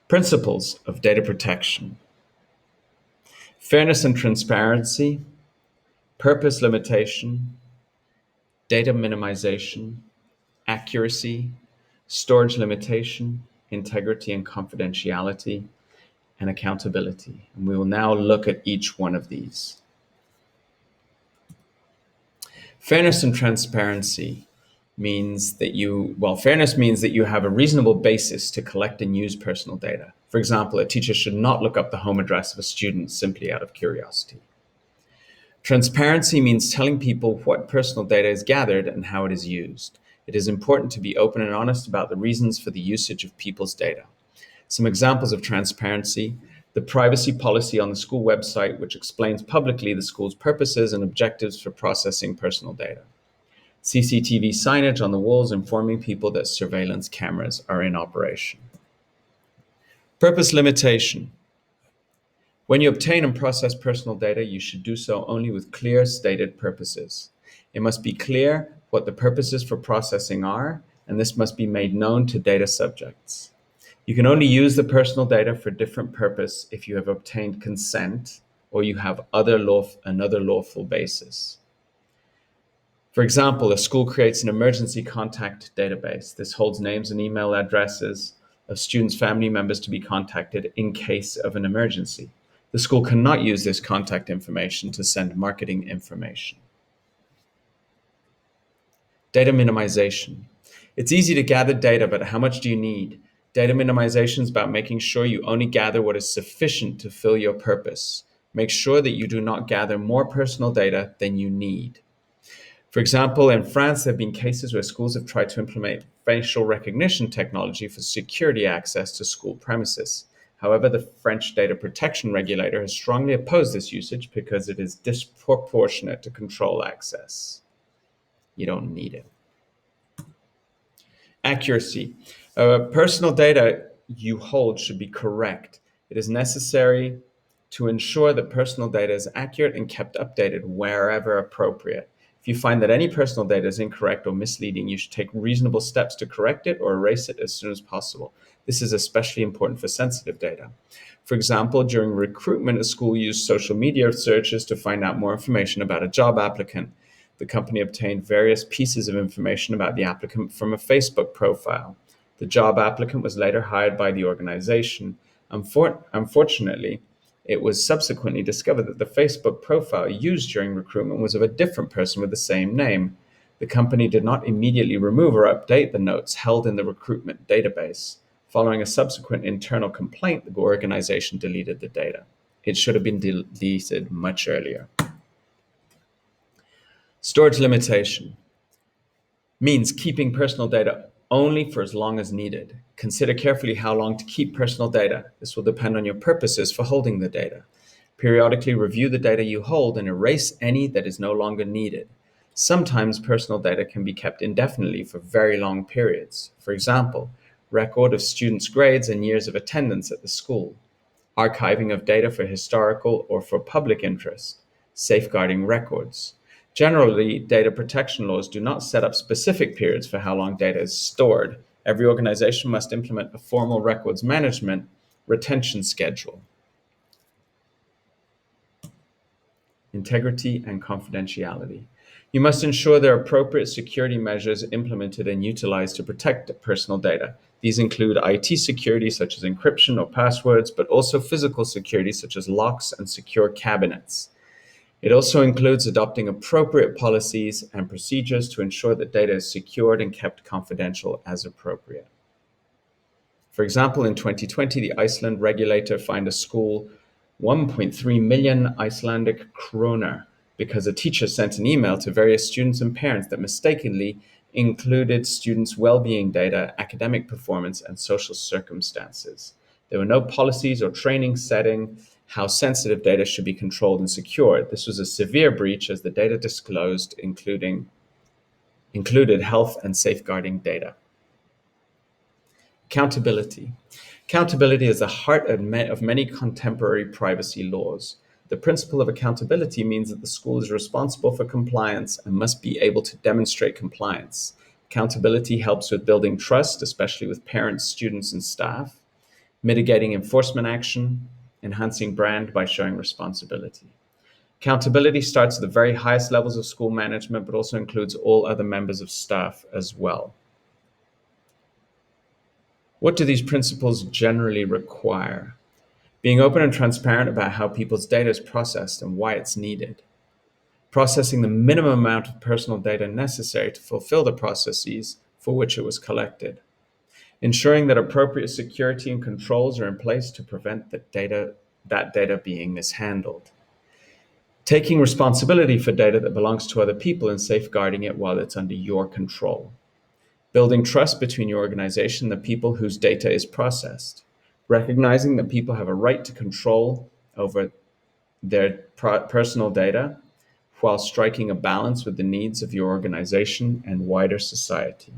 Principles of data protection: fairness and transparency, purpose limitation, data minimization, accuracy, storage limitation, integrity and confidentiality, and accountability. And we will now look at each one of these. Fairness and transparency fairness means that you have a reasonable basis to collect and use personal data. For example, a teacher should not look up the home address of a student simply out of curiosity. Transparency means telling people what personal data is gathered and how it is used. It is important to be open and honest about the reasons for the usage of people's data. Some examples of transparency: the privacy policy on the school website, which explains publicly the school's purposes and objectives for processing personal data. CCTV signage on the walls informing people that surveillance cameras are in operation. Purpose limitation: when you obtain and process personal data, you should do so only with clear stated purposes. It must be clear what the purposes for processing are, and this must be made known to data subjects. You can only use the personal data for a different purpose if you have obtained consent or you have another lawful basis. For example, a school creates an emergency contact database. This holds names and email addresses of students' family members to be contacted in case of an emergency. The school cannot use this contact information to send marketing information. Data minimization: it's easy to gather data, but how much do you need? Data minimization is about making sure you only gather what is sufficient to fill your purpose. Make sure that you do not gather more personal data than you need. For example, in France, there have been cases where schools have tried to implement facial recognition technology for security access to school premises. However, the French data protection regulator has strongly opposed this usage because it is disproportionate to control access. You don't need it. Accuracy: personal data you hold should be correct. It is necessary to ensure that personal data is accurate and kept updated wherever appropriate. If you find that any personal data is incorrect or misleading, you should take reasonable steps to correct it or erase it as soon as possible. This is especially important for sensitive data. For example, during recruitment, a school used social media searches to find out more information about a job applicant. The company obtained various pieces of information about the applicant from a Facebook profile. The job applicant was later hired by the organization. Unfortunately, it was subsequently discovered that the Facebook profile used during recruitment was of a different person with the same name. The company did not immediately remove or update the notes held in the recruitment database. Following a subsequent internal complaint, the organization deleted the data. It should have been deleted much earlier. Storage limitation means keeping personal data only for as long as needed. Consider carefully how long to keep personal data. This will depend on your purposes for holding the data. Periodically review the data you hold and erase any that is no longer needed. Sometimes personal data can be kept indefinitely for very long periods. For example, record of students' grades and years of attendance at the school, archiving of data for historical or for public interest, safeguarding records. Generally, data protection laws do not set up specific periods for how long data is stored. Every organization must implement a formal records management retention schedule. Integrity and confidentiality. You must ensure there are appropriate security measures implemented and utilized to protect personal data. These include IT security, such as encryption or passwords, but also physical security, such as locks and secure cabinets. It also includes adopting appropriate policies and procedures to ensure that data is secured and kept confidential as appropriate. For example, in 2020, the Iceland regulator fined a school 1.3 million Icelandic kroner because a teacher sent an email to various students and parents that mistakenly included students' well-being data, academic performance, and social circumstances. There were no policies or training setting how sensitive data should be controlled and secured. This was a severe breach as the data disclosed included health and safeguarding data. Accountability. Accountability is the heart of many contemporary privacy laws. The principle of accountability means that the school is responsible for compliance and must be able to demonstrate compliance. Accountability helps with building trust, especially with parents, students, and staff. mitigating enforcement action, enhancing brand by showing responsibility. Accountability starts at the very highest levels of school management, but also includes all other members of staff as well. What do these principles generally require? Being open and transparent about how people's data is processed and why it's needed. Processing the minimum amount of personal data necessary to fulfill the processes for which it was collected. Ensuring that appropriate security and controls are in place to prevent that data being mishandled. Taking responsibility for data that belongs to other people and safeguarding it while it's under your control. Building trust between your organization and the people whose data is processed. Recognizing that people have a right to control over their personal data while striking a balance with the needs of your organization and wider society.